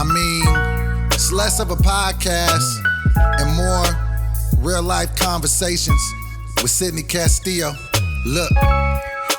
I mean, it's less of a podcast and more real life conversations with Sydney Castillo. Look,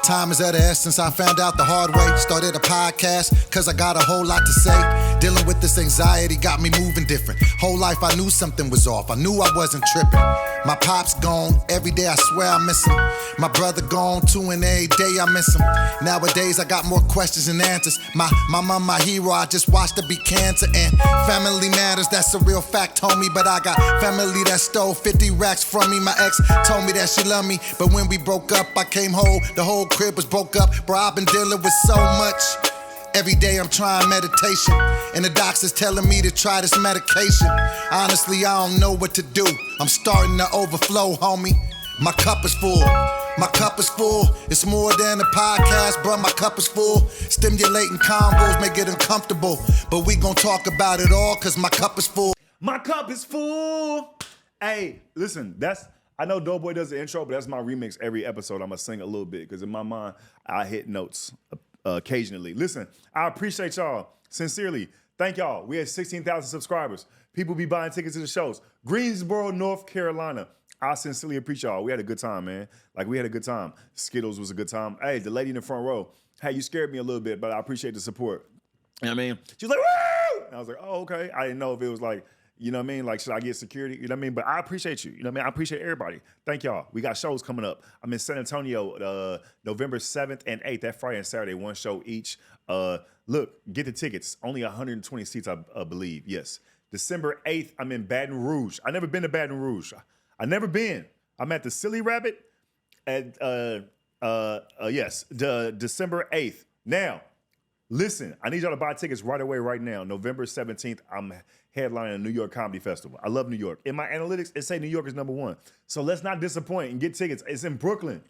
time is of the essence. I found out the hard way. Started a podcast cause I got a whole lot to say. Dealing with this anxiety got me moving different. Whole life I knew something was off. I knew I wasn't tripping. My pop's gone. Every day I swear I miss him. My brother gone too, and every day I miss him. Nowadays I got more questions than answers. My mom, my hero, I just watched her beat cancer. And family matters, that's a real fact, homie. But I got family that stole 50 racks from me. My ex told me that she loved me, but when we broke up, I came home, the whole crib was broke up. Bro, I've been dealing with so much. Every day I'm trying meditation, and the doctor's telling me to try this medication. Honestly, I don't know what to do. I'm starting to overflow, homie. My cup is full. My cup is full. It's more than a podcast, bro. My cup is full. Stimulating combos make it uncomfortable, but we gon' talk about it all, cause my cup is full. My cup is full. Hey, listen, I know Doughboy does the intro, but that's my remix every episode. I'm gonna sing a little bit, because in my mind, I hit notes occasionally. Listen, I appreciate y'all. Sincerely, thank y'all. We had 16,000 subscribers. People be buying tickets to the shows. Greensboro, North Carolina. I sincerely appreciate y'all. We had a good time, man. Like, we had a good time. Skittles was a good time. Hey, the lady in the front row, hey, you scared me a little bit, but I appreciate the support. You know what I mean? She was like, woo! And I was like, oh, okay. I didn't know if it was like, you know what I mean? Like, should I get security? You know what I mean? But I appreciate you. You know what I mean? I appreciate everybody. Thank y'all. We got shows coming up. I'm in San Antonio November 7th and 8th. That Friday and Saturday, one show each. Look, get the tickets. Only 120 seats, I believe. Yes. December 8th, I'm in Baton Rouge. I never been to Baton Rouge. I never been. I'm at the Silly Rabbit at, yes, December 8th. Now, listen, I need y'all to buy tickets right away, right now. November 17th, I'm headlining a New York Comedy Festival. I love New York. In my analytics, it say New York is #1. So let's not disappoint and get tickets. It's in Brooklyn.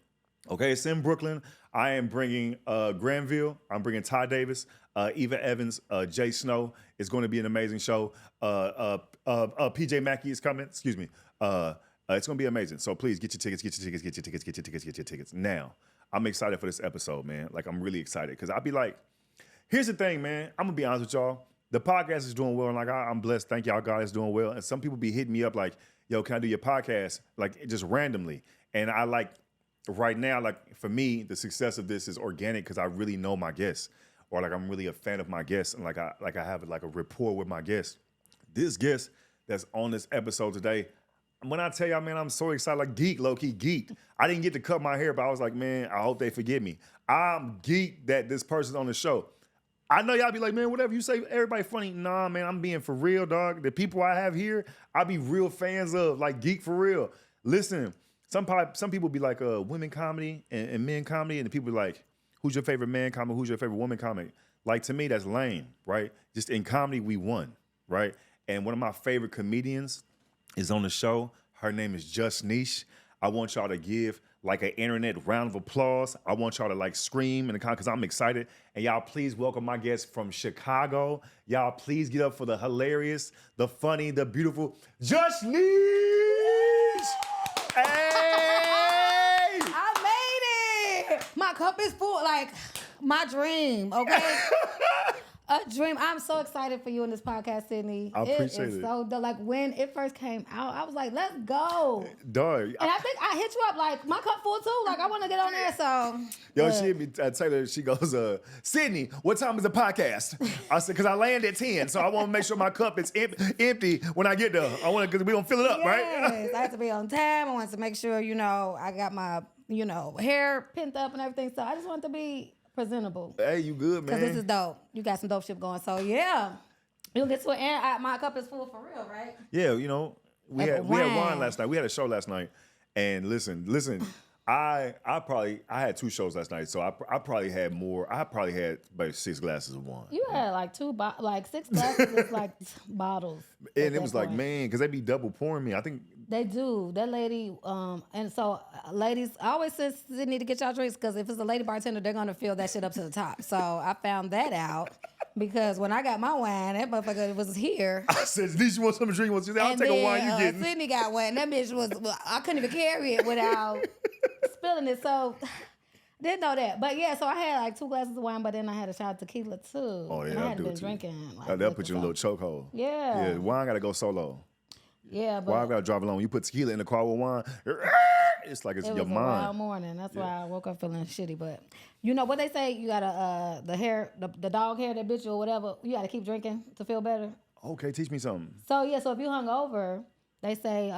Okay, it's in Brooklyn. I am bringing Granville. I'm bringing Ty Davis, Eva Evans, Jay Snow. It's going to be an amazing show. PJ Mackey is coming. Excuse me. It's going to be amazing. So please get your tickets, get your tickets, get your tickets, get your tickets, get your tickets. Now, I'm excited for this episode, man. Like, I'm really excited because I'll be like, here's the thing, man. I'm going to be honest with y'all. The podcast is doing well, and like I'm blessed. Thank y'all, God is doing well. And some people be hitting me up like, yo, can I do your podcast? Like, just randomly. And I like, right now, like, for me, the success of this is organic because I really know my guests, or like I'm really a fan of my guests, and like I have like a rapport with my guests. This guest that's on this episode today, when I tell y'all, man, I'm so excited, like geek, low-key geek. I didn't get to cut my hair, but I was like, man, I hope they forgive me. I'm geek that this person's on the show. I know y'all be like, man, whatever you say, everybody funny. Nah, man, I'm being for real, dog. The people I have here, I be real fans of, like geek for real. Listen, some people be like women comedy and men comedy, and the people be like, who's your favorite man comic? Who's your favorite woman comic? Like, to me, that's lame, right? Just in comedy, we won, right? And one of my favorite comedians is on the show. Her name is Just Nesh. I want y'all to give like an internet round of applause. I want y'all to like scream in the comments because I'm excited. And y'all please welcome my guest from Chicago. Y'all please get up for the hilarious, the funny, the beautiful Just Nesh. Hey! I made it. My cup is full, like my dream, okay? A dream. I'm so excited for you in this podcast, Sydney. I appreciate it. So like when it first came out, I was like, let's go. Dog. And I think I hit you up like, my cup full too. Like, I want to get on there, so. Yo, she hit me, Taylor, she goes, Sydney, what time is the podcast? I said, because I land at 10, so I want to make sure my cup is empty when I get there. I want to, because we don't fill it up, right? Yes, I have to be on time. I want to make sure, I got my, hair pinned up and everything. So I just want to be presentable. Hey, you good, man? Because this is dope. You got some dope shit going. So, yeah. You'll get to it. And my cup is full for real, right? Yeah, we had wine last night. We had a show last night. And listen, I had 2 shows last night, so I probably had more. I probably had about 6 glasses of wine. You had like 6 glasses of like bottles. And it was like, man, because they be double pouring me. I think they do. That lady, and so ladies, I always say they need to get y'all drinks because if it's a lady bartender, they're gonna fill that shit up to the top. So I found that out. Because when I got my wine, that motherfucker was here. I said, "Did you want some drink?" I'll take a wine you getting. Sydney got one. That bitch was, I couldn't even carry it without spilling it. So Didn't know that. But yeah, so I had like 2 glasses of wine, but then I had a shot of tequila too. Oh, yeah, and I I'll had do been it too. drinking. Like, That'll liquor, put you in a little chokehold. Yeah. Yeah, wine got to go solo. Yeah, but Wine got to drive alone. You put tequila in the car with wine, it's like it's it your was a mind. wild morning. That's why I woke up feeling shitty. But you know what they say? You gotta the dog hair that bitch you or whatever. You gotta keep drinking to feel better. Okay, teach me something. So yeah, so if you hungover, they say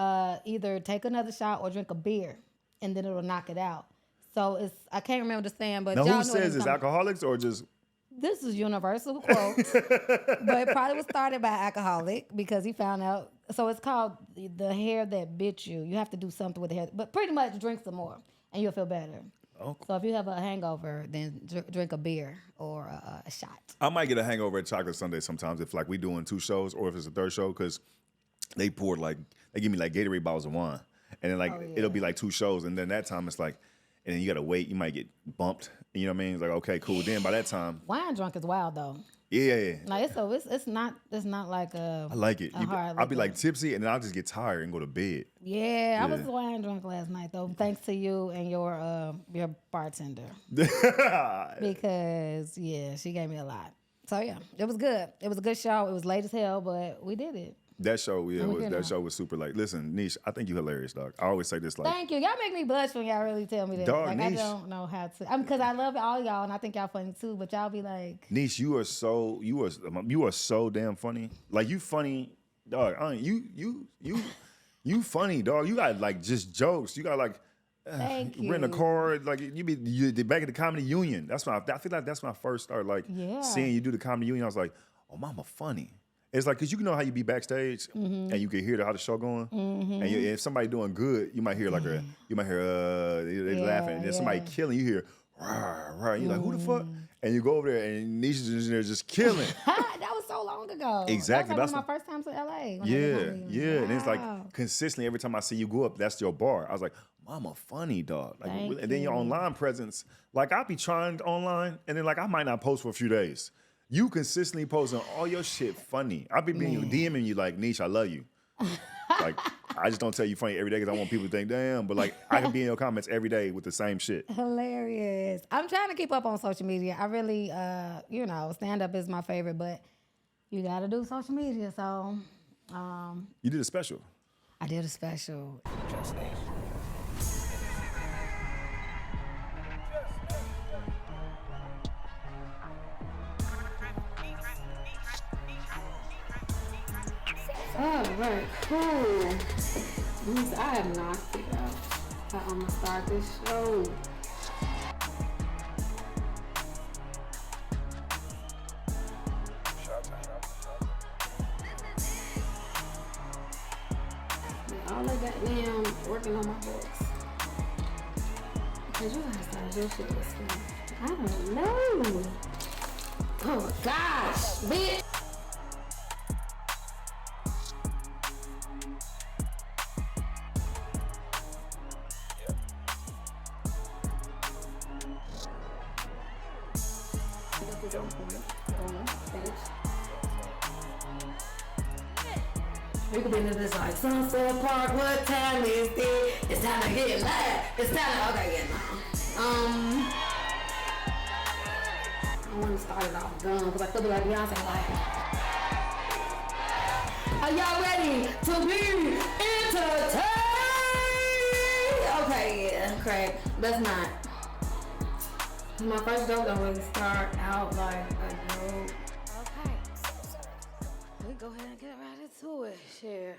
either take another shot or drink a beer, and then it'll knock it out. So I can't remember the saying, but Now, y'all who know says it's alcoholics or just... This is universal quote, but it probably was started by an alcoholic because he found out. So it's called the hair that bit you. You have to do something with the hair, but pretty much drink some more and you'll feel better. Okay. So if you have a hangover, then drink a beer or a shot. I might get a hangover at Chocolate Sunday sometimes if like we doing 2 shows or if it's a 3rd show because they give me like Gatorade bottles of wine and then it'll be like 2 shows and then that time it's like, and then you gotta wait. You might get bumped. You know what I mean? It's like, okay, cool. Then by that time, wine drunk is wild though. Yeah. Like it's not like a. I like it. I'll be liquor. like tipsy and then I'll just get tired and go to bed. Yeah, I was wine drunk last night though, thanks to you and your bartender. Because she gave me a lot. So yeah, it was good. It was a good show. It was late as hell, but we did it. That show, show was super late. Listen, Nesh, I think you hilarious, dog. I always say this like. Thank you. Y'all make me blush when y'all really tell me that. Dog, like Nesh. I don't know how to. Because I love all y'all and I think y'all funny too. But y'all be like, Nesh, you are so damn funny. Like you funny, dog. You funny, dog. You got like just jokes. You got like. Thank you. Rent a car, like you back at the Comedy Union. That's when I feel like that's when I first started like seeing you do the Comedy Union. I was like, oh, mama funny. It's like, cause you know how you be backstage and you can hear how the show going, and if somebody doing good, you might hear like they laughing, and then somebody killing, you hear rah, you're like, who the fuck? And you go over there and Nesh is in there just killing. That was so long ago. Exactly. That was like one of my first times to LA. Yeah. Wow. And it's like consistently every time I see you go up, that's your bar. I was like, mama funny, dog. Like, and then your online presence, like I'll be trying online and then like I might not post for a few days. You consistently posting all your shit funny. I'll be DMing you like, Nesh, I love you. Like, I just don't tell you funny every day because I want people to think, damn. But like, I can be in your comments every day with the same shit. Hilarious. I'm trying to keep up on social media. I really, stand up is my favorite, but you got to do social media. So, you did a special. I did a special. Just Nesh. All right, cool. I have not figured out how I'm gonna start this show. All I got now working on my books. Because you gotta start your shit with school. I don't know. Oh my gosh, bitch. We could be into this like Sunset Park. What time is it? It's time to get live. It's time to I want to start it off dumb because I feel like Beyonce like. Are y'all ready to be entertained? Okay, yeah, crack. That's not. My first joke don't really start out like a joke. Okay, we go ahead and get right into it. Share.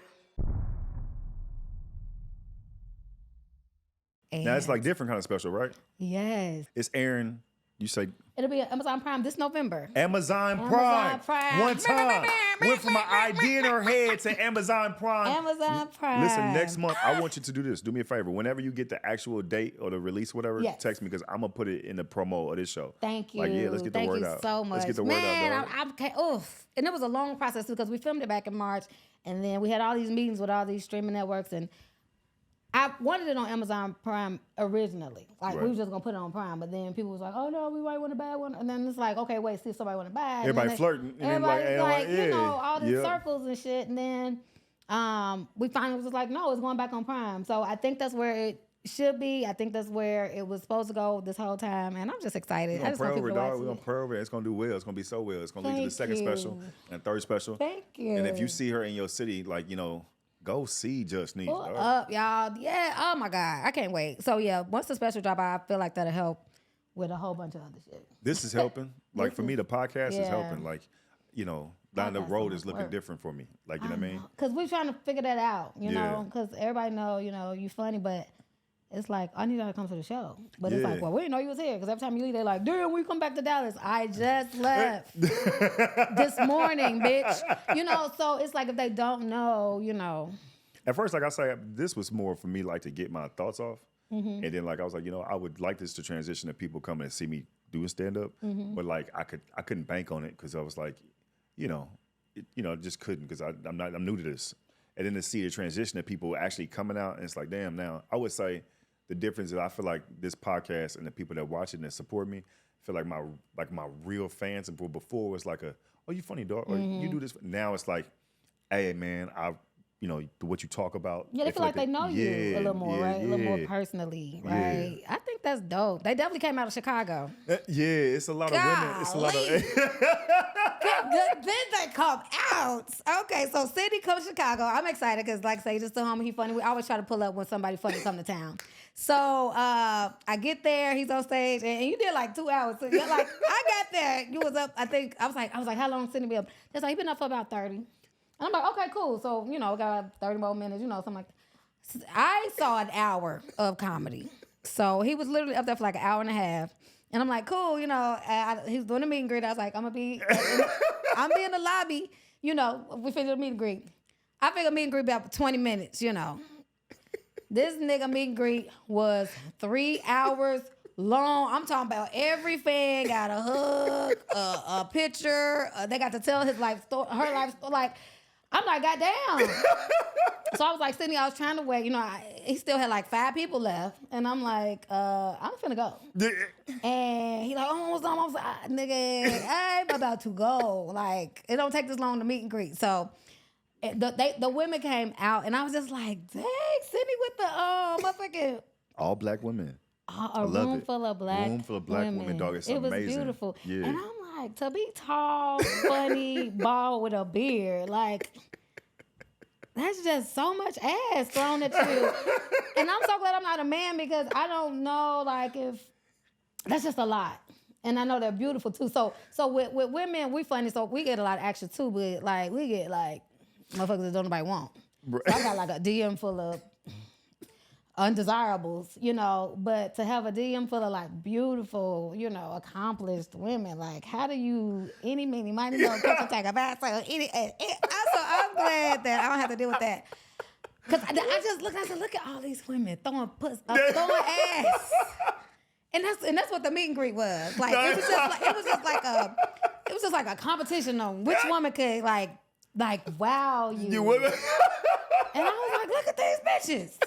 Now it's like different kind of special, right? Yes. It's airing. You say It'll be Amazon Prime this November. Amazon Prime. One time. Went from an idea in her head to Amazon Prime. Amazon Prime. Listen, next month, I want you to do this. Do me a favor. Whenever you get the actual date or the release, whatever, text me because I'm going to put it in the promo of this show. Thank you. Like, yeah, let's get the word out. Thank you so much. Let's get the word out, dog. And it was a long process because we filmed it back in March and then we had all these meetings with all these streaming networks and I wanted it on Amazon Prime originally. Like, we was just going to put it on Prime. But then people was like, oh, no, we might want to buy one. And then it's like, okay, wait, see if somebody want to buy it. Everybody flirting. Everybody's like, you know, all these circles and shit. And then we finally was just like, no, it's going back on Prime. So I think that's where should be. I think that's where it was supposed to go this whole time, and I'm just excited. I We're just want people to watch going to pray over it. It's going to do well. It's going to be so well. It's going to lead to the second special and third special. Thank you. And if you see her in your city, like, go see Just Nesh. Pull up, y'all. Yeah. Oh my God. I can't wait. So yeah, once the special drop out, I feel like that'll help with a whole bunch of other shit. This is helping. Like for me, the podcast is yeah. helping. Like, down the road is looking different for me. Like, you know what I mean? Because we're trying to figure that out, you Yeah. know, because everybody know, you funny, but it's like, I need y'all to come to the show. But it's like, well, we didn't know you was here. Because every time you leave, they're like, damn, we come back to Dallas. I just left this morning, bitch. So it's like if they don't know, At first, like I say, this was more for me, like to get my thoughts off. And then, like, I was like, I would like this to transition to people coming and see me do stand up. But like, I couldn't bank on it because I was like, just couldn't because I'm new to this. And then to see the transition of people actually coming out, and it's like, damn. Now I would say the difference is I feel like this podcast and the people that watch it and that support me feel like my real fans. And before was like oh, you funny dog, or you do this. Now it's like, hey man, what you talk about. Yeah, they feel like they know you a little more, right? A little more personally, right? I think that's dope. They definitely came out of Chicago. Yeah, it's a lot of women. It's a lot of. Then they come out. Okay, so Sydney comes to Chicago. I'm excited because, like I say, just the homie, he funny. We always try to pull up when somebody funny come to town. So I get there, he's on stage, and you did like 2 hours. So you're like, I got there. You was up. I was like, how long Sydney be up? They're like, he been up for about 30. And I'm like, okay, cool. So, got 30 more minutes, something like that. I saw an hour of comedy. So he was literally up there for like an hour and a half. And I'm like, cool, he's doing a meet and greet. I was like, I'm in the lobby. We finished the meet and greet. I figured meet and greet about 20 minutes, This nigga meet and greet was 3 hours long. I'm talking about every fan got a hug, a picture. They got to tell his life story, her life story. Like, I'm like, goddamn. So I was like, Sydney, I was trying to wait. He still had like 5 people left. And I'm like, I'm finna go. And he like, almost done. I was like, nigga, I'm about to go. Like, it don't take this long to meet and greet. So the women came out, and I was just like, dang, Sydney with the motherfucking... All black women. A room full of black women, dog. It's amazing. It was beautiful. Yeah. And I'm like, to be tall, funny, bald with a beard, like, that's just so much ass thrown at you. And I'm so glad I'm not a man because I don't know, like, if that's just a lot. And I know they're beautiful too. So with women, we funny, so we get a lot of action too, but like we get like motherfuckers that don't nobody want. So I got like a DM full of undesirables, but to have a DM full of like beautiful, accomplished women, like how do you meeny, miny, mo, take a bath? So I'm glad that I don't have to deal with that. Cause I said, look at all these women throwing ass. And that's what the meet and greet was. Like it was just like a competition on which woman could like wow you. And I was like, look at these bitches.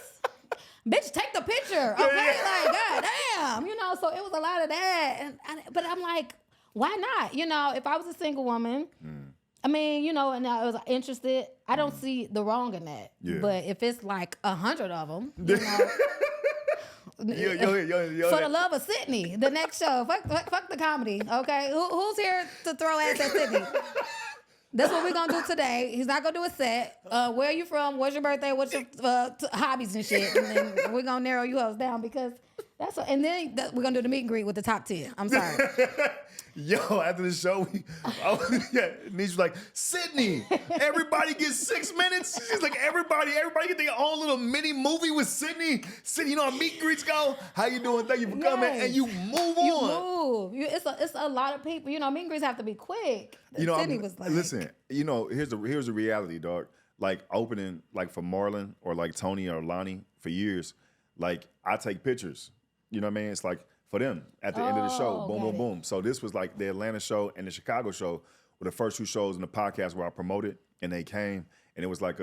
Bitch, take the picture, okay? Like, goddamn, So it was a lot of that, but I'm like, why not? If I was a single woman, I mean, and I was interested, I don't see the wrong in that. Yeah. But if it's like 100 of them, for the love of Sydney, the next show, fuck the comedy, okay? Who's here to throw ass at Sydney? That's what we're going to do today. He's not going to do a set. Where are you from? What's your birthday? What's your hobbies and shit? And then we're going to narrow you hoes down because that's what, and then we're going to do the meet and greet with the top 10. I'm sorry. Yo, after the show, Nesh was like, Sydney, everybody gets 6 minutes. She's like, everybody get their own little mini movie with Sydney. Sydney, how meet and greets go? How you doing? Thank you for coming. And you move on. It's a lot of people. Meet and greets have to be quick. Sydney was like, listen, here's the reality, dog. Like opening, like for Marlon or like Tony or Lonnie for years, like I take pictures. You know what I mean? It's like for them at the end of the show, boom, boom, boom. So this was like the Atlanta show and the Chicago show were the first 2 shows in the podcast where I promoted, and they came, and it was like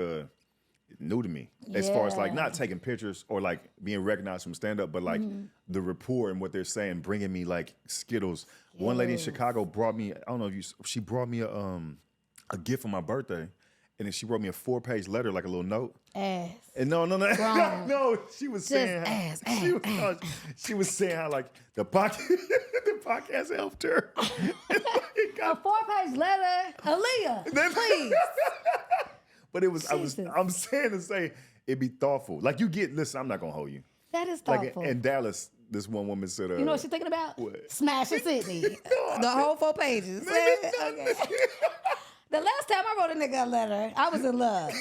new to me as far as like not taking pictures or like being recognized from stand up, but like the rapport and what they're saying, bringing me like Skittles. One lady in Chicago brought me, I don't know if she brought me a gift for my birthday. And then she wrote me a 4-page letter, like a little note. Ass. And no, Wrong. no. She was saying, ass, she was saying how like the podcast helped her. A 4-page letter, Aaliyah, please. But it was, I'm saying to say, it'd be thoughtful. Like listen, I'm not gonna hold you. That is Like thoughtful. in Dallas, this one woman said, you know what she's thinking about? What? Smashing Sydney. The whole 4 pages. Okay. The last time I wrote a nigga a letter, I was in love.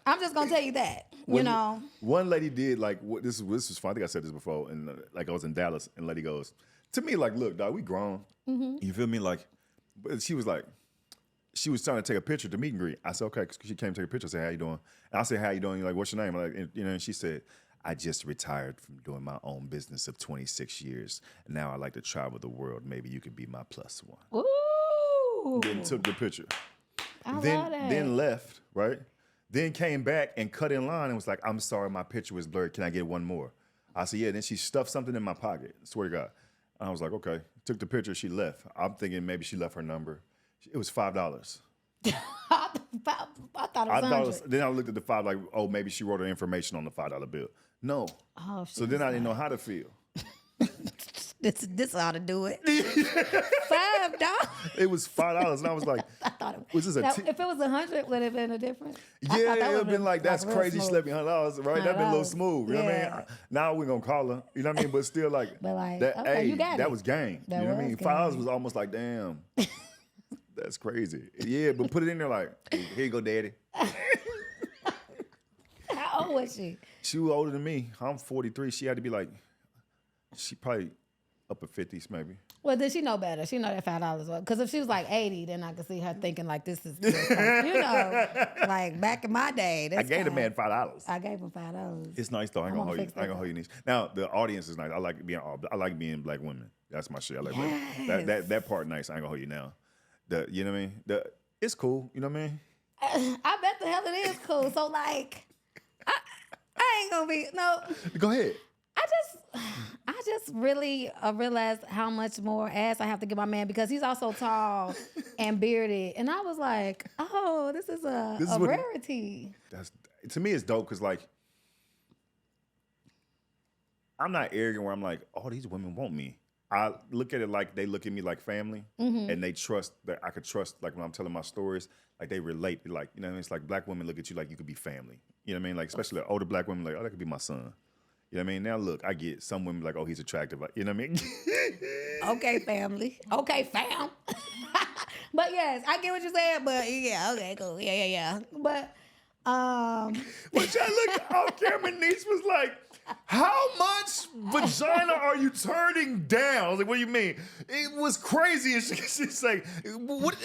I'm just gonna tell you that. You know. One lady did like this was fun. I think I said this before, and like I was in Dallas, and lady goes to me like, "Look, dog, we grown. You feel me?" Like, but she was like, she was trying to take a picture to meet and greet. I said, "Okay," 'cause she came to take a picture. I said, "How you doing?" And I said, "How you doing?" You're like, "What's your name?" I'm like, and she said, "I just retired from doing my own business of 26 years, and now I like to travel the world. Maybe you could be my plus one." Ooh. Then took the picture. I love that. Then left, right? Then came back and cut in line and was like, "I'm sorry, my picture was blurred. Can I get one more?" I said, "Yeah." Then she stuffed something in my pocket. Swear to God. I was like, "Okay." Took the picture. She left. I'm thinking maybe she left her number. It was $5. I thought it was 100. Then I looked at the $5 like, oh, maybe she wrote her information on the $5 bill. No. Oh, so then I didn't know how to feel. This ought to do it. $5. It was $5, and I was like, I thought it was this now, if it was 100, would it have been a difference? Yeah, it would have been like, that's real crazy. She smooth. left me $100, right? That'd been a little $100. smooth. You know what I mean? Now we're gonna call her. You know what I mean? But still, like, But like, that, okay, hey, you got that it. was game. That you know what I mean? was $5 game. was almost like, damn, that's crazy. Yeah, but put it in there like, here you go, daddy. How old was she? She was older than me. I'm 43. She had to be like, she probably upper 50s maybe. Well, did she know better? She know that $5 was. Because if she was like 80, then I could see her thinking like this is, you know, like back in my day. I gave the man $5. I gave him $5. It's nice though. I ain't gonna hold you. I ain't gonna hold you niece. Now the audience is nice. I like being black women. That's my shit. I like that part nice. I ain't gonna hold you now. You know what I mean? It's cool. You know what I mean? I bet the hell it is cool. So like, I ain't gonna be Go ahead. I just really realized how much more ass I have to give my man because he's also tall and bearded. And I was like, oh, this is a rarity. To me, it's dope because like, I'm not arrogant where I'm like, oh, these women want me. I look at it like they look at me like family, and they trust that I could trust. Like when I'm telling my stories, like they relate. Like you know, what I mean? It's like black women look at you like you could be family. You know what I mean? Like especially older black women, like oh, that could be my son. You know what I mean? Now look, I get some women like, oh, he's attractive. You know what I mean? Okay, family. Okay, fam. But yes, I get what you're saying. But yeah, okay, cool. Yeah. But Which I look on camera, niece was like, how much vagina are you turning down? I was like, what do you mean? It was crazy. And she's like, what?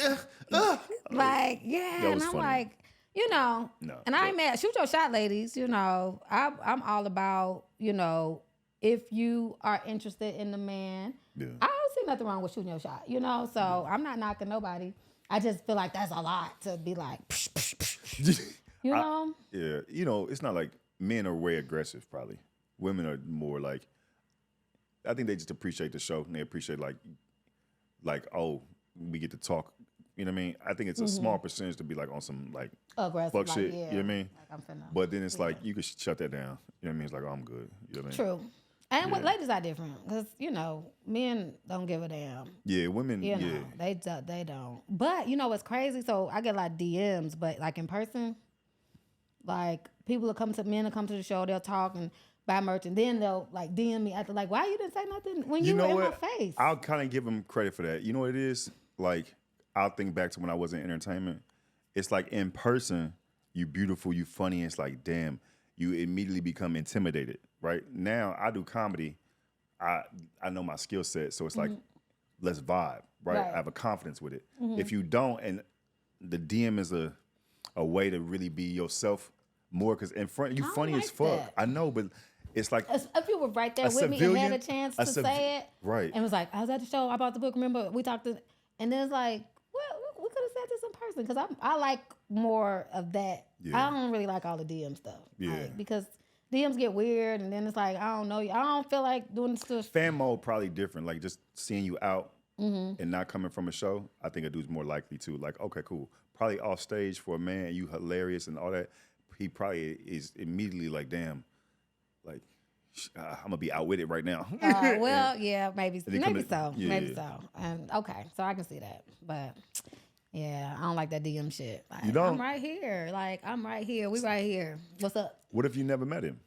like, yeah, That and was I'm funny. like, you know, No, and I ain't mad. Shoot your shot, ladies. You know, I'm all about, you know, if you are interested in the man, Yeah. I don't see nothing wrong with shooting your shot, you know? So I'm not knocking nobody. I just feel like that's a lot to be like, psh, psh, psh, psh. You know? Yeah, you know, it's not like men are way aggressive, probably. Women are more like, I think they just appreciate the show and they appreciate like, oh, we get to talk. You know what I mean? I think it's a small percentage to be like on some like Aggressive, fuck like, shit. yeah. You know what I mean? Like, I'm finna, But then it's like you could shut that down. You know what I mean? It's like, oh, I'm good. You know what I mean? True. And with ladies are different because, you know, men don't give a damn. Yeah, women, You know, they don't. But, you know, what's crazy? So I get a lot of DMs, but like in person, like men will come to the show, they'll talk and buy merch, and then they'll like DM me after, like, why you didn't say nothing when you were in my face? I'll kind of give them credit for that. You know what it is? Like, I'll think back to when I was in entertainment. It's like in person, you beautiful, you funny, and it's like, damn, you immediately become intimidated, right? Now, I do comedy. I know my skill set, so it's like, let's vibe, right? I have a confidence with it. If you don't, and the DM is a way to really be yourself more, because in front, you funny as fuck. that. I know, but it's like, If you were right there with me and had a chance to say it, right? and was like, I was at the show, I bought the book, remember, we talked to, and then it's like, well, we could have said this in person, because I like more of that. Yeah. I don't really like all the DM stuff. Yeah. Like, because DMs get weird, and then it's like, I don't know you. I don't feel like doing this stuff. Fan mode probably different. Like just seeing you out and not coming from a show, I think a dude's more likely to like, okay, cool. Probably off stage for a man, you hilarious and all that. He probably is immediately like, damn, like I'm gonna be outwitted right now. Well, yeah, maybe so. Yeah. Maybe so. And okay, so I can see that. But yeah, I don't like that DM shit. Like, You don't? I'm right here. Like, I'm right here. We right here. What's up? What if you never met him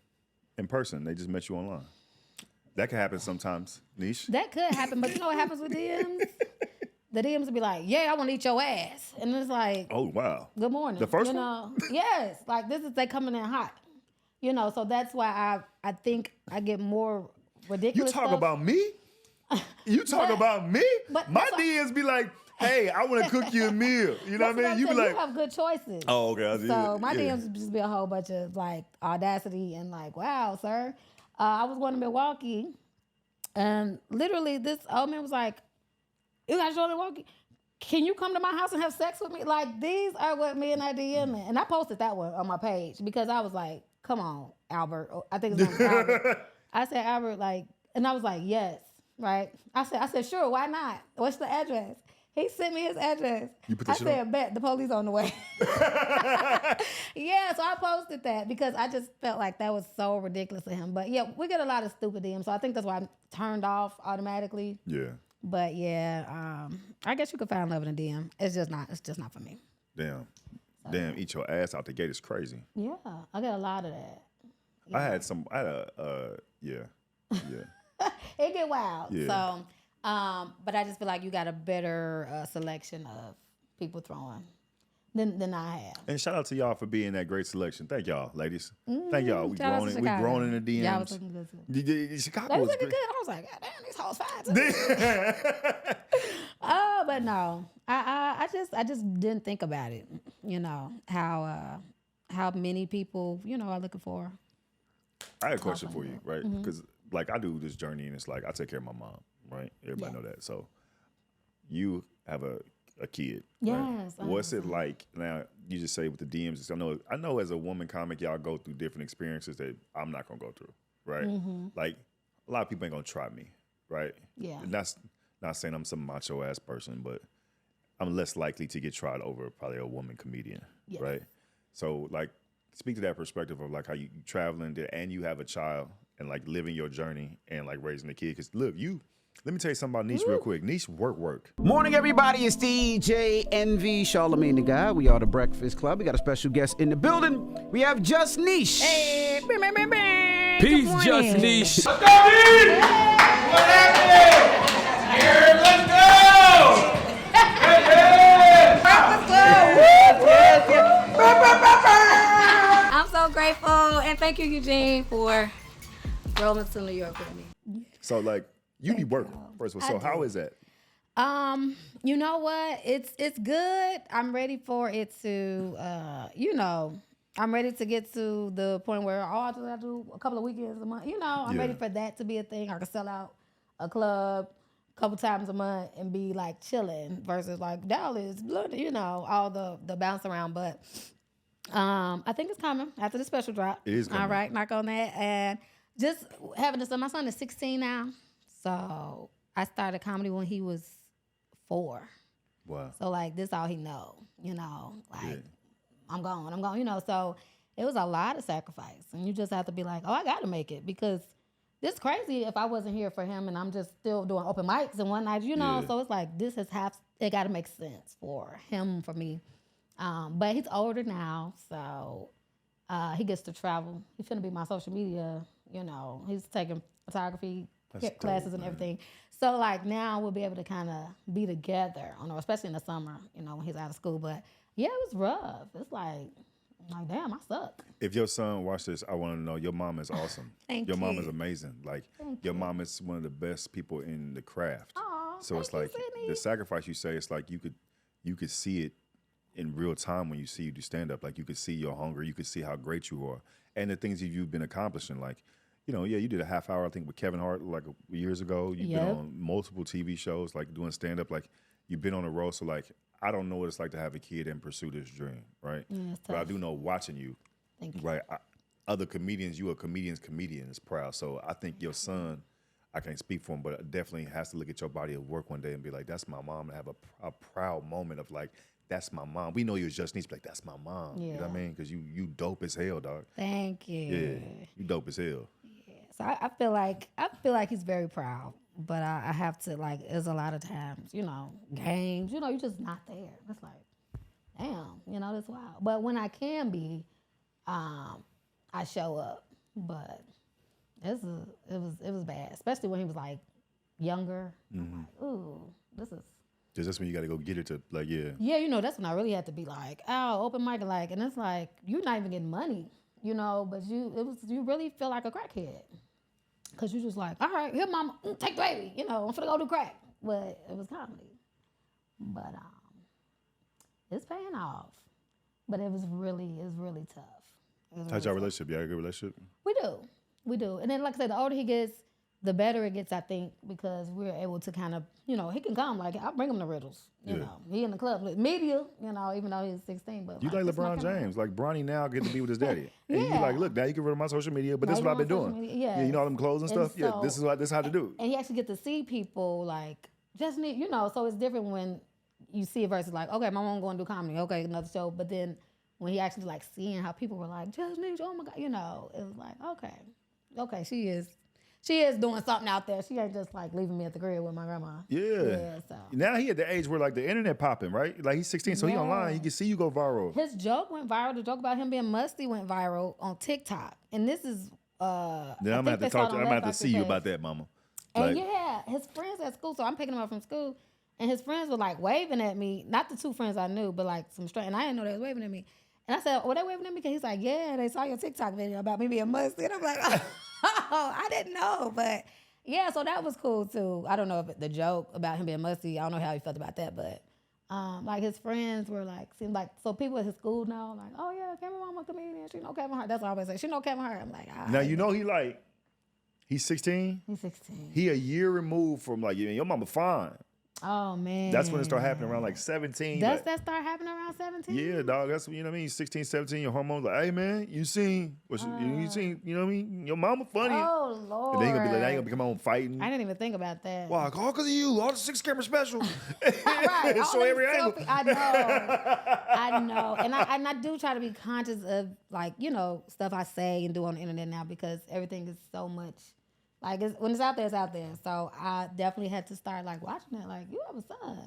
in person? They just met you online. That can happen sometimes, Niche. That could happen, but you know what happens with DMs? The DMs will be like, yeah, I want to eat your ass. And it's like, Oh, wow. good morning. The first you one? know? Yes. Like, they coming in hot. You know, so that's why I think I get more You ridiculous talk stuff. about me? You talk But- about me? but My that's what- DMs be like, hey, I want to cook you a meal. You know what I mean? You be like, you have good choices. oh, okay. I see So it. my Yeah. DMs would just be a whole bunch of like audacity and like, wow, sir. I was going to Milwaukee, and literally this old man was like, you guys go to Milwaukee? Can you come to my house and have sex with me? Like, these are what me and I DMing. And I posted that one on my page because I was like, come on, Albert. I think it's Albert. I said, Albert, like, and I was like, yes, right? I said, sure, why not? What's the address? He sent me his address. You put that I shit on? said, bet, the police on the way. Yeah, so I posted that because I just felt like that was so ridiculous of him. But yeah, we get a lot of stupid DMs, so I think that's why I'm turned off automatically. Yeah. But yeah, I guess you could find love in a DM. It's just not for me. Damn. Damn, eat your ass out the gate is crazy. Yeah, I get a lot of that. I had yeah. It get wild. Yeah. So, but I just feel like you got a better selection of people throwing than I have. And shout out to y'all for being that great selection. Thank y'all, ladies. Thank y'all. We Shout out to grown Chicago. in the DMs. Y'all was looking good too. Chicago They was was looking great. good. I was like, God damn, these hoes fine too. Oh, but no, I just didn't think about it. You know how many people are looking for. I had a question for you, right? Because like I do this journey, and it's like I take care of my mom, right? Everybody know that. So you have a kid. Right? Yes. What's it like now? You just say with the DMs. I know as a woman comic, y'all go through different experiences that I'm not gonna go through, right? Like a lot of people ain't gonna try me, right? Yeah. And that's not saying I'm some macho ass person, but I'm less likely to get tried over probably a woman comedian, Yes. right? So like, speak to that perspective of like how you traveling and you have a child and like living your journey and like raising a kid. Because look, let me tell you something about Niche real quick. Niche work. Morning, everybody. It's DJ Envy, Charlamagne the Guy. We are the Breakfast Club. We got a special guest in the building. We have Just Nesh. Hey, Peace, Just Nesh. I'm so grateful, and thank you, Eugene, for rolling to New York with me. So like, you be working first of all. So how is that? You know what? It's good. I'm ready for it to, I'm ready to get to the point where I just do a couple of weekends a month. I'm Yeah. ready for that to be a thing. I can sell out a club a couple times a month and be like chilling versus like Dallas, London, all the bounce around. But I think it's coming after the special drop. It is coming. All right, knock on that. And just having this, my son is 16 now. So I started comedy when he was 4. Wow. So like this all he know, like Yeah. I'm going, so it was a lot of sacrifice. And you just have to be like, oh, I gotta make it because this crazy if I wasn't here for him and I'm just still doing open mics and one night, Yeah. so it's like it gotta make sense for him, for me. But he's older now, so he gets to travel. He's gonna be my social media, he's taking photography That's classes dope, and man. everything. So like now we'll be able to kind of be together, especially in the summer, when he's out of school. But yeah, it was rough. It's like damn, I suck. If your son watch this, I want to know your mom is awesome. Thank your mom you. is amazing. Like Thank your you. mom is one of the best people in the craft. Aw, So it's thank you, like Sydney. the sacrifice you say. It's like you could see it in real time when you see you do stand up. Like you could see your hunger. You could see how great you are and the things that you've been accomplishing. Like you did a half hour I think with Kevin Hart like years ago. You've been Yep. on multiple TV shows like doing stand up. Like you've been on the road. So like I don't know what it's like to have a kid and pursue this dream, right? Yeah, it's But I tough. do know watching you. Thank you. Right. Other comedians, you a comedian is proud. So I think your son, I can't speak for him, but definitely has to look at your body of work one day and be like, that's my mom, and have a proud moment of like, that's my mom. We know you was Just Nesh, like, that's my mom. You know what I mean? Because you dope as hell, dog. Thank you. Yeah, you dope as hell. So I feel like he's very proud, but I have to, like, there's a lot of times, games, you're just not there. It's like, damn, that's wild. But when I can be, I show up. But it was bad, especially when he was like younger. I'm like, ooh, this is. Cause that's when you got to go get it to like, yeah. Yeah, that's when I really had to be like, oh, open mic, like, and it's like you're not even getting money, but you really feel like a crackhead, cause you just like, all right, here, mama, take the baby, I'm finna go do crack, but it was comedy, but it's paying off, but it's really tough. How's your relationship? You got a good relationship? We do, and then like I said, the older he gets, the better it gets, I think, because we're able to kind of, he can come. Like, I'll bring him to riddles. You know, he in the club with media, even though he's 16. But you like LeBron James. Like, Bronny now get to be with his daddy. And you like, look, now you can run my social media, but this is what I've been doing. Yeah, you know all them clothes and stuff? So, this is how to do. And he actually get to see people, like, just need, so it's different when you see it versus like, okay, my mom going to do comedy. Okay, another show. But then when he actually, like, seeing how people were like, Just Nesh, oh, my God, it was like, okay, she is doing something out there. She ain't just like leaving me at the crib with my grandma. Yeah. So now he at the age where like the internet popping, right? Like he's 16, so he online. He can see you go viral. His joke went viral. The joke about him being musty went viral on TikTok. And this is then I'm gonna have to talk to you. I'm gonna have to see you about that, mama. And his friends at school. So I'm picking him up from school, and his friends were like waving at me. Not the two friends I knew, but like some straight. And I didn't know they was waving at me. And I said, "Were they waving at me?" Because he's like, "Yeah, they saw your TikTok video about me being musty." And I'm like, "Oh, I didn't know." But yeah, so that was cool too. I don't know if the joke about him being musty, I don't know how he felt about that, but like his friends were like, seemed like, so people at his school know, like, oh yeah, Kevin Mama comedian, she know Kevin Hart. That's what I always say. She know Kevin Hart. I'm like, now he's 16. He's 16. He a year removed from like, your mama fine. Oh man. That's when it started happening around like 17. Does that start happening around 17? Yeah, dog. That's what, you know what I mean? 16, 17, your hormones like, hey man, you seen, you know what I mean? Your mama funny. Oh Lord. And then he gonna be like, now you gonna become home fighting. I didn't even think about that. Wow, all because of you. All the 6 camera special. Right. Show every angle. I know. And I do try to be conscious of like, stuff I say and do on the internet now, because everything is so much. Like, when it's out there, it's out there. So I definitely had to start like watching it. Like, you have a son,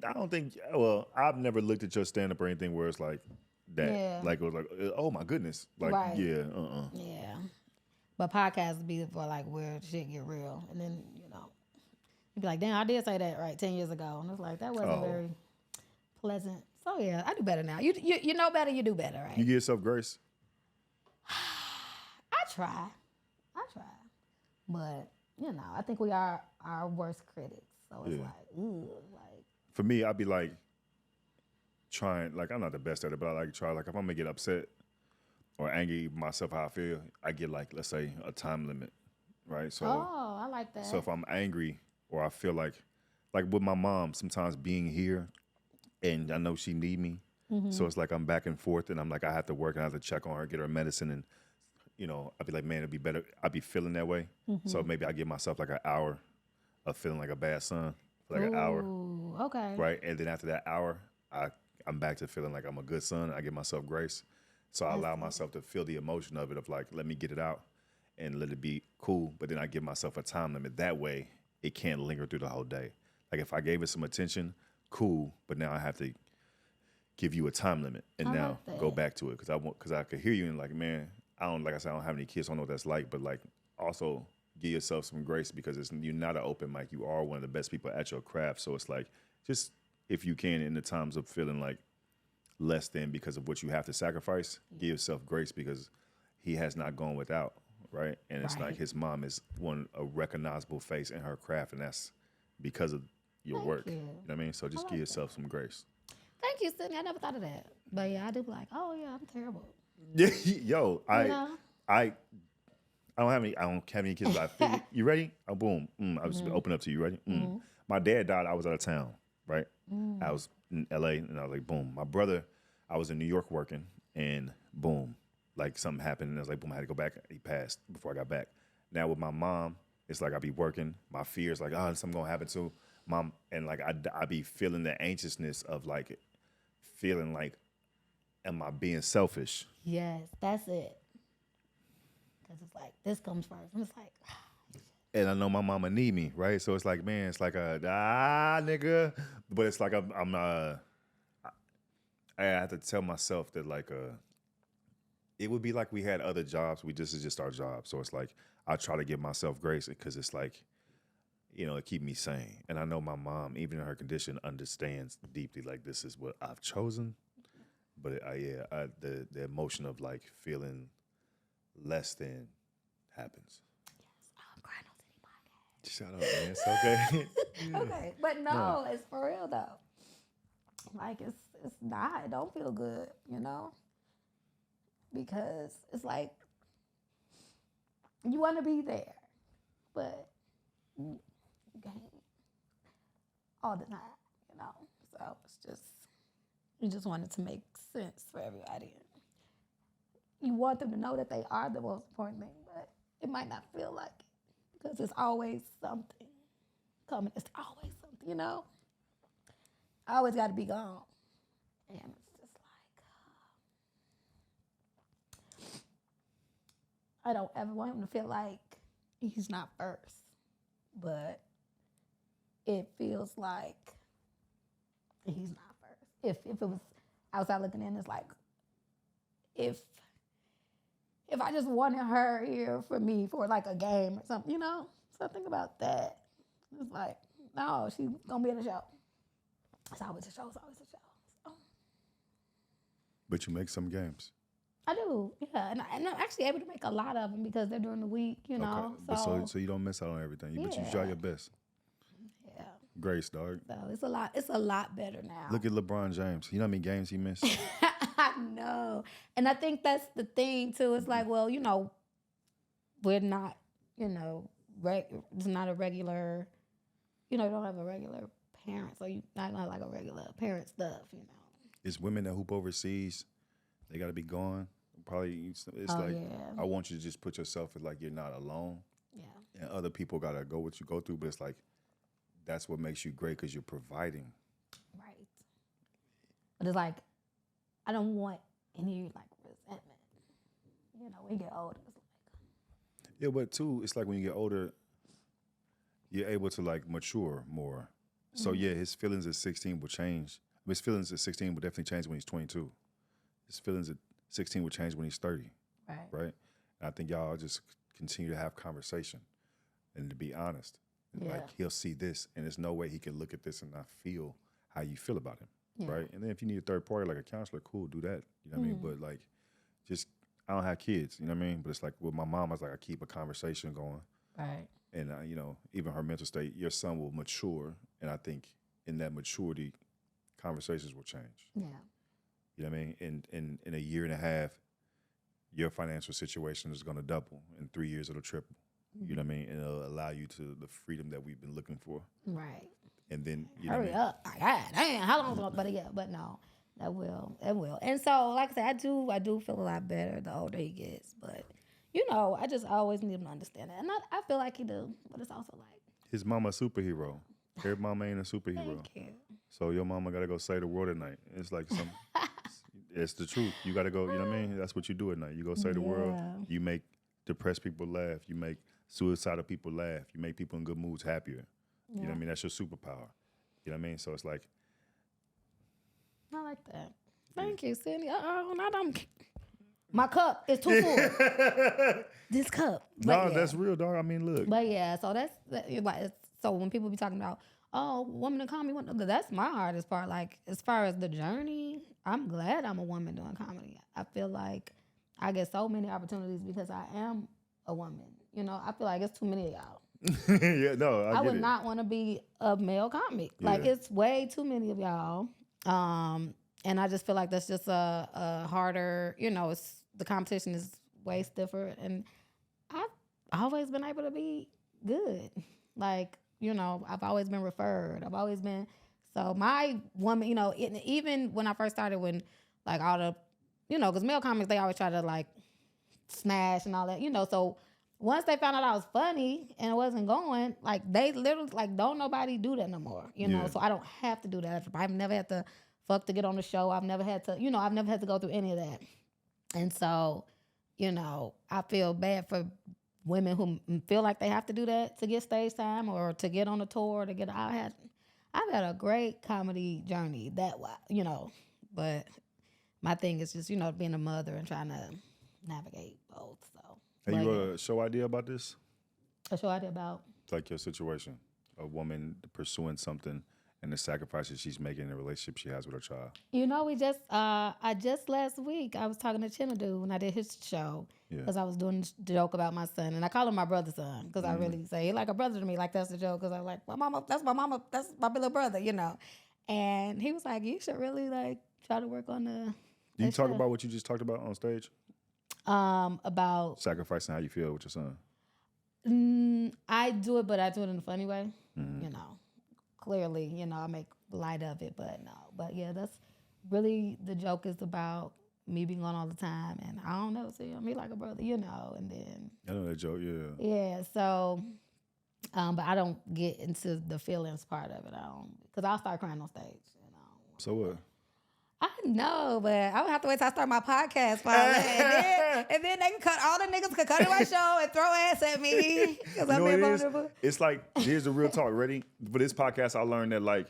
I don't think. Well, I've never looked at your stand up or anything where it's like that. Yeah. Like it was like, oh my goodness. Like right. Yeah. Yeah. But podcasts would be for like where shit get real, and then you'd be like, damn, I did say that right 10 years ago, and it's like that wasn't very pleasant. So yeah, I do better now. You know better, you do better, right? You give yourself grace. I try. But, I think we are our worst critics. So it's like, ooh, like. For me, I'd be like trying, like I'm not the best at it, but I like to try, like if I'm gonna get upset or angry myself how I feel, I get like, let's say, a time limit, right? So, I like that. So if I'm angry or I feel like with my mom, sometimes being here and I know she need me, so it's like I'm back and forth and I'm like, I have to work and I have to check on her, get her medicine, and I'd be like, man, it'd be better. I'd be feeling that way. So maybe I give myself like an hour of feeling like a bad son, like an hour. Okay. Right. And then after that hour, I'm back to feeling like I'm a good son. I give myself grace. So I allow myself to feel the emotion of it, of like, let me get it out and let it be cool. But then I give myself a time limit. That way it can't linger through the whole day. Like if I gave it some attention, cool. But now I have to give you a time limit and now go back to it. Because I could hear you and like, man, like I said, I don't have any kids. I don't know what that's like, but like also give yourself some grace, because you're not an open mic. You are one of the best people at your craft. So it's like, just if you can, in the times of feeling like less than because of what you have to sacrifice, give yourself grace, because he has not gone without, right? And it's like his mom is a recognizable face in her craft, and that's because of your work. You know what I mean? So just give yourself some grace. Thank you, Sydney. I never thought of that. But yeah, I do be like, oh yeah, I'm terrible. Yo, I don't have any kids, but I feel you ready? Oh, boom. I was open up to you. Ready? My dad died. I was out of town, right? I was in LA, and I was like, boom. My brother, I was in New York working, and boom, like something happened, and I was like, boom, I had to go back. He passed before I got back. Now with my mom, it's like I be working. My fear is like, oh, something gonna happen to mom, and like I be feeling the anxiousness of like feeling like, am I being selfish? Yes, that's it. Because it's like, this comes first. And it's like, And I know my mama need me, right? So it's like, man, it's like nigga. But it's like I have to tell myself that like it would be like we had other jobs. This is just our job. So it's like I try to give myself grace because it's like, it keep me sane. And I know my mom, even in her condition, understands deeply like this is what I've chosen. But the emotion of like feeling less than happens. I'm crying on Sydney podcast. Shut up, man. It's okay. Okay, but no, it's for real though. Like it's not. It don't feel good, because it's like you want to be there, but you can't all the time, So it's just you just want it to make sense for everybody. You want them to know that they are the most important thing, but it might not feel like it because it's always something coming. It's always something, I always got to be gone. And it's just like, I don't ever want him to feel like he's not first. But it feels like he's not first. If it was outside looking in, it's like, if I just wanted her here for me for like a game or something, something about that. It's like, no, she's going to be in the show. It's always a show. So. But you make some games. I do, yeah. And I'm actually able to make a lot of them because they're during the week, Okay. But so you don't miss out on everything. But you try your best. Yeah. Grace, dog. So it's a lot better now. Look at LeBron James. You know how many games he missed? I know. And I think that's the thing, too. It's like, well, we're not, it's not a regular, don't have a regular parent. So you're not going to have like a regular parent stuff, It's women that hoop overseas. They got to be gone. Probably, it's like, yeah. I want you to just put yourself as like you're not alone. Yeah. And other people got to go what you go through. But it's like, that's what makes you great because you're providing. Right. But it's like, I don't want any like resentment. When you get older, it's like. Yeah, but too, it's like when you get older, you're able to like mature more. So yeah, his feelings at 16 will change. His feelings at 16 will definitely change when he's 22. His feelings at 16 will change when he's 30. Right? And I think y'all just continue to have conversation and to be honest. And like he'll see this and there's no way he can look at this and not feel how you feel about him. Yeah. Right? And then if you need a third party like a counselor, cool, do that. You know what I mean? But like just I don't have kids, you know what I mean? But it's like with my mom, I was like, I keep a conversation going. Right. And even her mental state, your son will mature, and I think in that maturity, conversations will change. Yeah. You know what I mean? In a year and a half, your financial situation is going to double. In 3 years, it'll triple. You know what I mean? And it'll allow you to the freedom that we've been looking for. Right. And then hurry up! God damn, how long is it? But no, it will. And so, like I said, I do feel a lot better the older he gets. But I just always need him to understand that, and I feel like he do. But it's also like his mama a superhero. Her mama ain't a superhero. Thank you. So your mama got to go save the world at night. It's like it's the truth. You got to go, you know what I mean? That's what you do at night. You go save the world. You make depressed people laugh. You make suicidal people laugh. You make people in good moods happier. You know what I mean? That's your superpower. You know what I mean? So it's like. I like that. Thank you, Sydney. My cup is too full. This cup. No, that's real, dog. I mean, look. But yeah, so that's like, so when people be talking about, oh, woman in comedy, that's my hardest part. Like, as far as the journey, I'm glad I'm a woman doing comedy. I feel like I get so many opportunities because I am a woman. I feel like it's too many of y'all. Yeah, no, I would not want to be a male comic. Like, it's way too many of y'all. And I just feel like that's just a harder, the competition is way stiffer. And I've always been able to be good. Like, I've always been referred. I've always been, so my woman, even when I first started, when like all the, because male comics, they always try to like smash and all that, so once they found out I was funny and it wasn't going, like they literally like don't nobody do that no more, you know. So I don't have to do that. I've never had to fuck to get on the show. I've never had to, I've never had to go through any of that. And so, I feel bad for women who feel like they have to do that to get stage time or to get on a tour to get. I've had a great comedy journey that way, but my thing is just being a mother and trying to navigate both. So. And you wrote a show idea about this? A show idea about? It's like your situation. A woman pursuing something and the sacrifices she's making in the relationship she has with her child. I just last week, I was talking to Chinadu when I did his show. Because I was doing a joke about my son. And I call him my brother's son. Because I really say, he's like a brother to me. Like, that's the joke. Because I'm like, that's my mama. That's my little brother, And he was like, you should really, like, try to work on the... Do you talk about what you just talked about on stage? About sacrificing how you feel with your son. I do it, but I do it in a funny way. Clearly, I make light of it, but no. But yeah, that's really the joke is about me being on all the time, and I don't know, see me like a brother, and then I know that joke, yeah. Yeah, so, but I don't get into the feelings part of it. Because I'll start crying on stage. So what? I know, but I would have to wait till I start my podcast finally. and then they can cut, all the niggas can cut in my show and throw ass at me. Because I'm being vulnerable. It's like, here's the real talk. Ready? For this podcast, I learned that, like,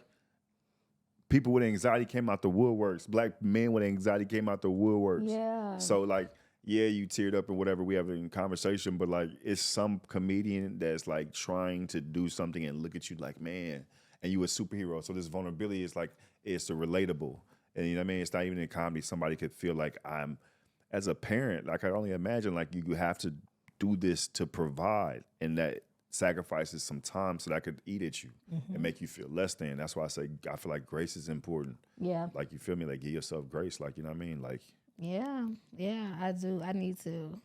people with anxiety came out the woodworks. Black men with anxiety came out the woodworks. Yeah. So, like, yeah, you teared up and whatever, we have a conversation, but, like, it's some comedian that's, like, trying to do something and look at you like, man, and you a superhero. So this vulnerability is, like, it's a relatable. And you know what I mean? It's not even in comedy. Somebody could feel like as a parent, like I only imagine like you have to do this to provide, and that sacrifices some time so that I could eat at you and make you feel less than. That's why I say I feel like grace is important. Yeah. Like you feel me? Like give yourself grace. Like, you know what I mean? Like. Yeah, I do. I need to.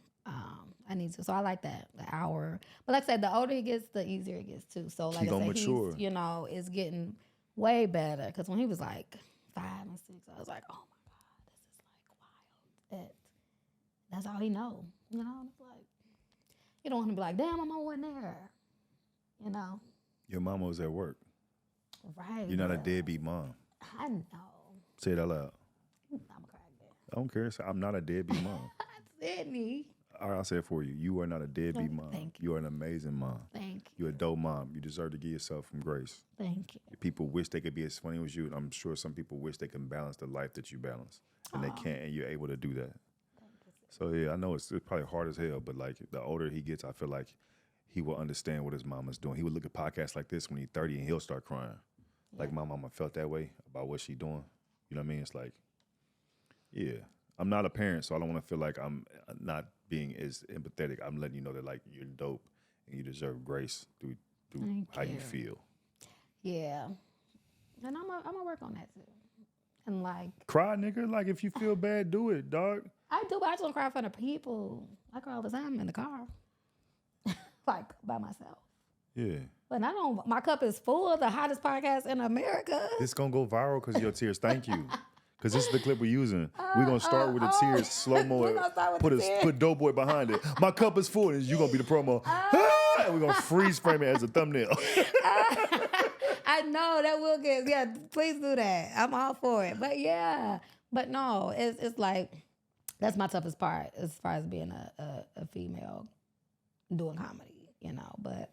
So I like that, the hour. But like I said, the older he gets, the easier it gets too. So like I said, mature. He's, it's getting way better. Because when he was like 5 and 6, I was like, oh my God, this is like wild. That's all he know. It's like, you don't want to be like, damn, my mama wasn't there. Your mama was at work. Right. You're not a deadbeat mom. I know. Say it out loud. I'm a crackhead. I don't care. I'm not a deadbeat mom. Sydney. All right, I'll say it for you. You are not a deadbeat mom. Thank you. You are an amazing mom. Thank you. You're a dope mom. You deserve to give yourself some grace. Thank you. People wish they could be as funny as you, and I'm sure some people wish they can balance the life that you balance, and they can't, and you're able to do that. So yeah, I know it's probably hard as hell, but like the older he gets, I feel like he will understand what his mama's doing. He would look at podcasts like this when he's 30 and he'll start crying. Yeah. Like my mama felt that way about what she's doing. You know what I mean? It's like, yeah, I'm not a parent, so I don't want to feel like I'm not being as empathetic. I'm letting you know that like you're dope and you deserve grace through how you feel. Yeah, and I'm gonna work on that too. And like cry, nigga. Like if you feel bad, do it, dog. I do, but I just don't cry in front of people. I cry all the time in the car, like by myself. Yeah. But I don't. My cup is full of the hottest podcast in America. It's gonna go viral because of your tears. Thank you. Because this is the clip we're using. We're going to start with the tears, slow mo, put Doughboy behind it. My cup is full, and you're going to be the promo. And we're going to freeze frame it as a thumbnail. I know, that will get, yeah, please do that. I'm all for it. But yeah, but no, it's like, that's my toughest part as far as being a female doing comedy, But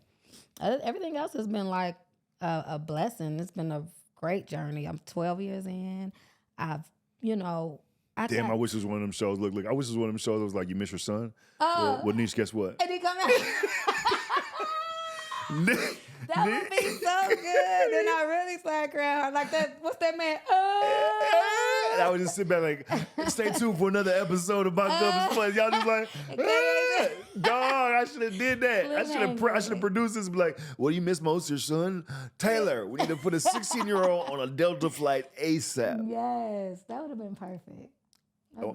everything else has been like a blessing. It's been a great journey. I'm 12 years in. I wish it was one of them shows. Look, I wish it was one of them shows that was like, you miss your son? Well, Nish, guess what? And he come out. That would be so good. Then I really start crying. Like that, what's that man? And I would just sit back like, stay tuned for another episode of My Cup is Fun. Y'all just like, dog, I should have did that. I should have produced this and be like, what do you miss most, your son? Taylor, we need to put a 16-year-old on a Delta flight ASAP. Yes, that would have been perfect.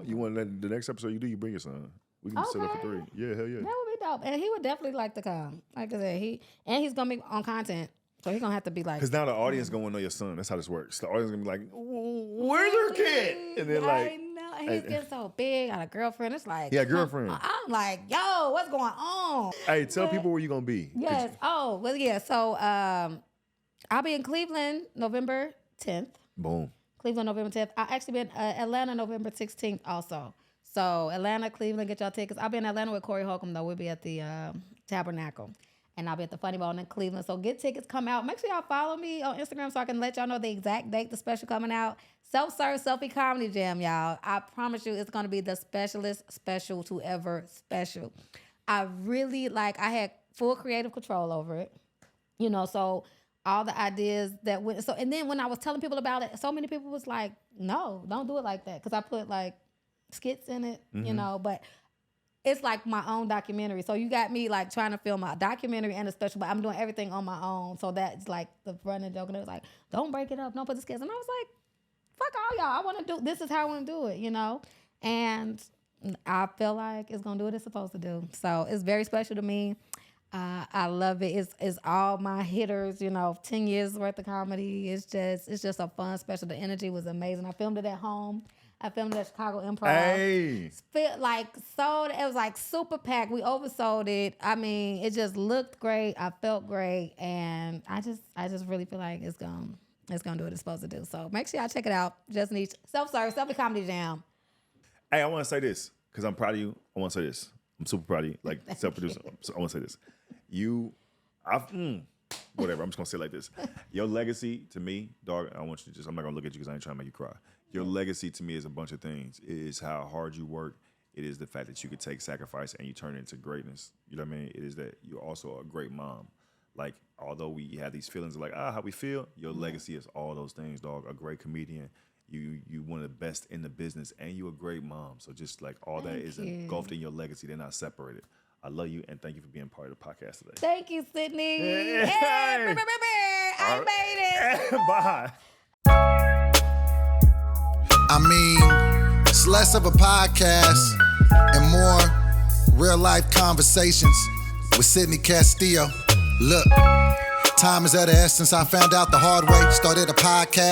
You want the next episode you do, you bring your son. We can set up for 3. Yeah, hell yeah. That would be dope. And he would definitely like to come. Like I said, he's going to be on content. So he's going to have to be like. Because now the audience going to know your son. That's how this works. The audience going to be like, where's her kid? And then like. I know. he's getting so big. Got a girlfriend. It's like, Yeah, girlfriend. I'm like, yo, what's going on? Hey, tell people where you gonna be. Yes. Oh, well, yeah. So I'll be in Cleveland November 10th. Boom. Cleveland November 10th. I'll actually be in Atlanta November 16th also. So Atlanta, Cleveland, get y'all tickets. I'll be in Atlanta with Corey Holcomb though. We'll be at the Tabernacle. And I'll be at the Funny Bone in Cleveland. So get tickets, come out. Make sure y'all follow me on Instagram so I can let y'all know the exact date the special coming out. Self-serve selfie comedy jam, y'all. I promise you it's going to be the special to ever special. I really I had full creative control over it. You know, so all the ideas that went. So, and then when I was telling people about it, so many people was like, no, don't do it like that. Because I put skits in it, you know, but it's like my own documentary. So you got me trying to film a documentary and a special, but I'm doing everything on my own. So that's the running joke. And it was like, don't break it up. Don't put the skits. And I was like, fuck all y'all. I want to do, this is how I want to do it, you know? And I feel like it's going to do what it's supposed to do. So it's very special to me. I love it. It's all my hitters, you know, 10 years worth of comedy. It's just a fun special. The energy was amazing. I filmed it at home. I filmed it at Chicago Improv. Hey. Sold. It was super packed. We oversold it. I mean, it just looked great. I felt great, and I just really feel like it's gonna do what it's supposed to do. So make sure y'all check it out. Just Nesh self-serve selfie comedy jam. Hey, I want to say this because I'm proud of you. I want to say this. I'm super proud of you, self-producer. I want to say this. Whatever. I'm just gonna say it like this. Your legacy to me, dog. I'm not gonna look at you because I ain't trying to make you cry. Your legacy to me is a bunch of things. It is how hard you work. It is the fact that you could take sacrifice and you turn it into greatness. You know what I mean? It is that you're also a great mom. Although we have these feelings of how we feel, your legacy is all those things, dog. A great comedian. You one of the best in the business, and you a great mom. So just all that is engulfed in your legacy. They're not separated. I love you, and thank you for being part of the podcast today. Thank you, Sydney. Hey. Hey, I made it. Bye. I mean, it's less of a podcast and more real life conversations with Sydney Castillo. Look, time is of the essence. I found out the hard way. Started a podcast